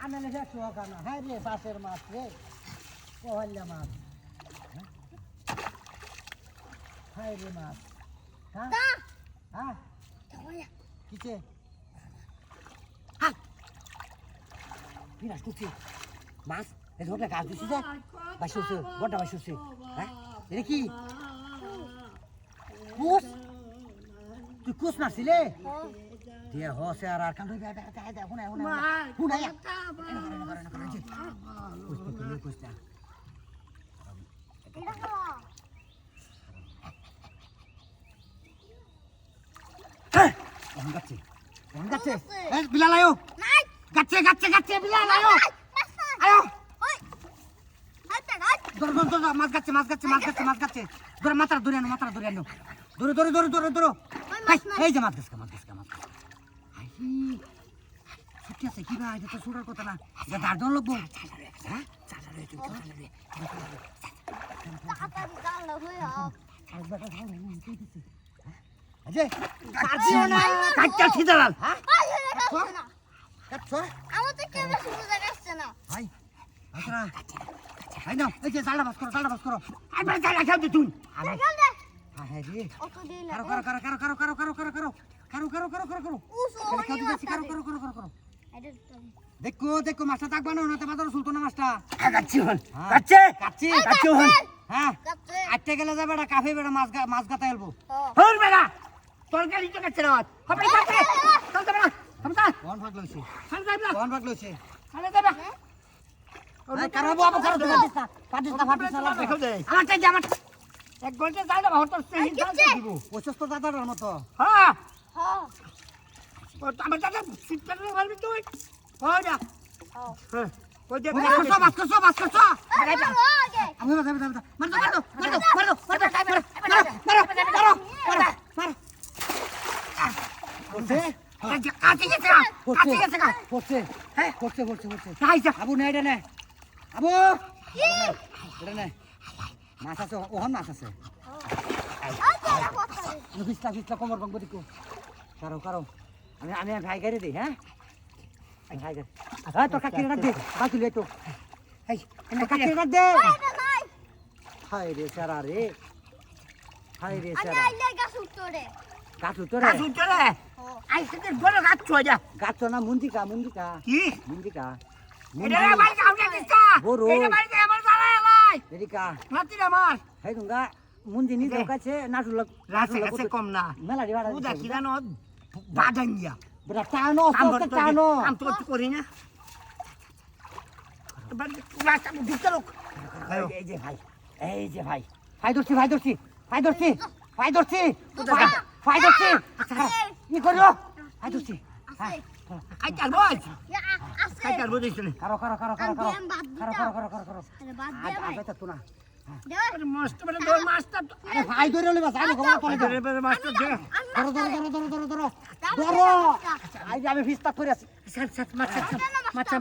আনলে সে শোকানো হ্যাঁ রে চাষের মাছ রে কহল্লা মাছ হ্যাঁ রে মাছ হ্যাঁ হ্যাঁ কিসে বিরাট করছে মাছ এই ধরনের গাছ দিচ্ছি যে বাসি হচ্ছে বড়টা বাসি হচ্ছে হ্যাঁ এটা কি কুস তুই কুস মারছিলে দিয়ে হসে আর আর কান হুনাইয়া কুসটা গাচ্ছে বিলাল আয়ো গাচ্ছে গাচ্ছে গাচ্ছে বিলাল আয়ো আয়ো ধর ধর ধর মাছ গাচ্ছে মাছ গাচ্ছে মাছ গাচ্ছে মাছ গাচ্ছে ধর মাথার ধরে আনো মাথার ধরে আনো ধরে ধরে ধরে ধরে ধরো এই যে মাছ গাছকা মাছ গাছকা মাছ ছুটি আছে কি ভাই এটা তো ছোটার কথা না এটা দাঁড় দন লাগবো হ্যাঁ দেখো দেখো মাছটা তাক বানাও না তোমাদের সুলতো না মাছটা কাচ্ছি হন কাচ্ছি কাচ্ছি কাচ্ছি হন হ্যাঁ আটটা গেলে যাবে এটা কাফে বেড়া মাছ গাতা এলবো হন বেড়া তোর গাড়ি তো কাচ্ছি না হবে কাচ্ছি চল যাবে না সমতা কোন ভাগ লইছে চল যাবে না কোন ভাগ লইছে চলে যাবে ওরে কারাবো আবার কারো পাটিস না লাগবে আমারটা যে আমার এক ঘন্টা যাই না হতো সেই জাল দিব 75 দাদার মতো হ্যাঁ হ্যাঁ ও আমার দাদা সিটটা বলবি তুই ওই যা হ্যাঁ ওই যে বাস করছো আমি মারো আবু নে এটা নে আবু এটা নে মাছ আছে ওহন মাছ আছে ফিসলা কোমর ভাঙবো দেখো কারো আমি আমি ভাই গাড়ি দিই হ্যাঁ ভাই গাড়ি হ্যাঁ তোর কাকিরে রাখ দে বাকি লে তো এই কাকিরে রাখ দে হায় রে সারা রে হায় রে সারা গাছ উত্তরে আইসতে বড় গাছ ছয়া গাছ না মুন্দিকা কি মুন্দিকা এটা ভাই কাউকে দিছা এটা ভাই আমার জানা লাই এদিকা নাতিরা আমার হেই দুঙ্গা মুন্দিনি দেও কাছে নাটু রাসে কাছে কম না মেলা দিবাড়া উদা কি জানো বাদাঙ্গিয়া বড় টানো টানো আম তো করি না বাদ রাস্তা দিতে লোক এই যে ভাই ধরছি কি করো ভাই ধরছি আই চাল বল আই চাল বল দিছ না কারো আবে তো না মস্ত বড় দৌড় মাস্টার আরে ভাই ধরে লইবা যাই গো তলে ধরে মাস্টার দে ধরো আই আমি ফিস্তা করে আছি মাছ